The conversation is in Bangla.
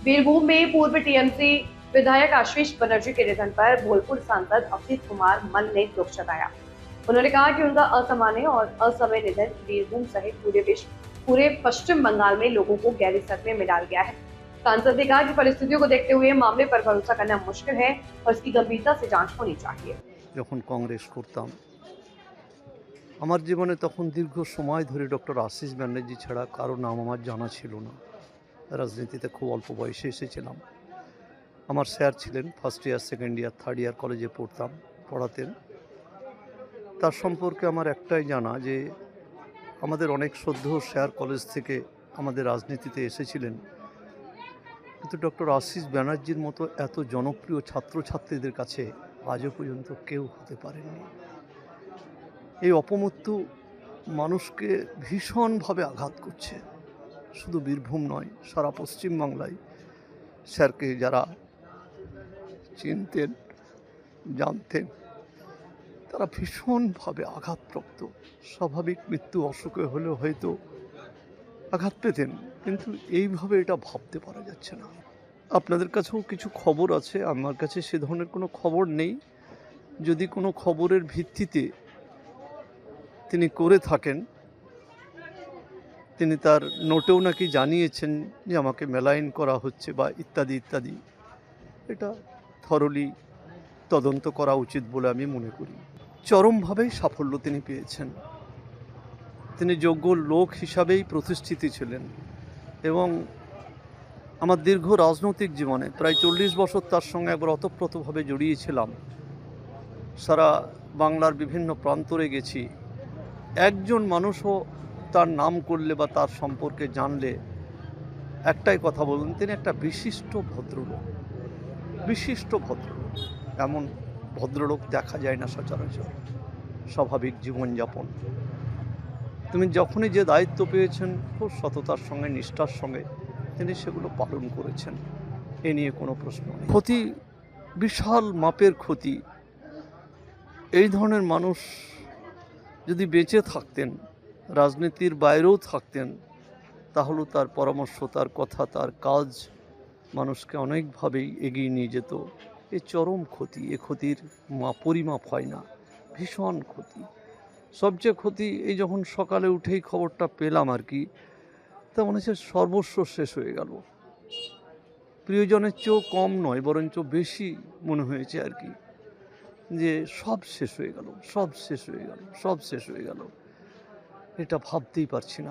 बीरभूम में पूर्व टीएमसी विधायक आशीष बनर्जी के निधन पर बोलपुर सांसद अभिजीत कुमार मल्ल ने दुख जताया। उन्होंने कहा कि उनका असामान्य और असमय निधन बीरभूम सहित पूरे पश्चिम बंगाल में लोगों को गहरे सदमे में डाल गया है। सांसद ने कहा कि परिस्थितियों को देखते हुए मामले पर भरोसा करना मुश्किल है और इसकी गंभीरता से जांच होनी चाहिए। যখন কংগ্রেস করতাম আমার জীবনে তখন দীর্ঘ সময় ধরে ডক্টর আশিস ব্যানার্জি ছাড়া কারো নাম আমার জানা ছিল না। রাজনীতিতে খুব অল্প বয়সে এসেছিলাম। আমার স্যার ছিলেন, first year, second year, third year কলেজে পড়াতেন। তার সম্পর্কে আমার একটাই জানা যে আমাদের অনেক শ্রদ্ধেয় স্যার কলেজ থেকে আমাদের রাজনীতিতে এসেছিলেন, কিন্তু ডক্টর আশিস ব্যানার্জির মতো এত জনপ্রিয় ছাত্রছাত্রীদের কাছে আজও পর্যন্ত কেউ হতে পারেননি। এই অপমৃত্যু মানুষকে ভীষণভাবে আঘাত করছে। শুধু বীরভূম নয়, সারা পশ্চিমবাংলায় স্যারকে যারা চিনতেন, জানতেন, তারা ভীষণভাবে আঘাতপ্রাপ্ত। স্বাভাবিক মৃত্যু, অসুখে হলেও হয়তো আঘাত পেতেন, কিন্তু এইভাবে এটা ভাবতে পারা যাচ্ছে না। আপনাদের কাছেও কিছু খবর আছে, আমার কাছে সে ধরনের কোনো খবর নেই। যদি কোনো খবরের ভিত্তিতে তিনি করে থাকেন, তিনি তার নোটেও নাকি জানিয়েছেন যে আমাকে মেলাইন করা হচ্ছে বা ইত্যাদি ইত্যাদি। এটা থরলি তদন্ত করা উচিত বলে আমি মনে করি। চরমভাবেই সাফল্য তিনি পেয়েছেন। তিনি যোগ্য লোক হিসাবেই প্রতিষ্ঠিত ছিলেন এবং আমার দীর্ঘ রাজনৈতিক জীবনে প্রায় 40 বছর তার সঙ্গে একবার ওতপ্রোতভাবে জড়িয়েছিলাম। সারা বাংলার বিভিন্ন প্রান্তরে গেছি। একজন মানুষও তার নাম করলে বা তার সম্পর্কে জানলে একটাই কথা বলুন, তিনি একটা বিশিষ্ট ভদ্রলোক। বিশিষ্ট ভদ্রলোক, এমন ভদ্রলোক দেখা যায় না সচরাচর। স্বাভাবিক জীবনযাপন, তুমি যখনই যে দায়িত্ব পেয়েছেন খুব সততার সঙ্গে, নিষ্ঠার সঙ্গে তিনি সেগুলো পালন করেছেন। এ নিয়ে কোনো প্রশ্ন নেই। ক্ষতি, বিশাল মাপের ক্ষতি। এই ধরনের মানুষ যদি বেঁচে থাকতেন, রাজনীতির বাইরেও থাকতেন, তাহলে তার পরামর্শ, তার কথা, তার কাজ মানুষকে অনেকভাবেই এগিয়ে নিয়ে যেত। এ চরম ক্ষতি, এ ক্ষতির পরিমাপ হয় না। ভীষণ ক্ষতি। সবচেয়ে ক্ষতি এই যখন সকালে উঠেই খবরটা পেলাম আর কি, তা মনে হচ্ছে সর্বস্ব শেষ হয়ে গেল। প্রিয়জনের চেয়েও কম নয়, বরঞ্চ বেশি মনে হয়েছে আর কি, যে সব শেষ হয়ে গেল, সব শেষ হয়ে গেল, সব শেষ হয়ে গেল। এটা ভাবতেই পারছি না।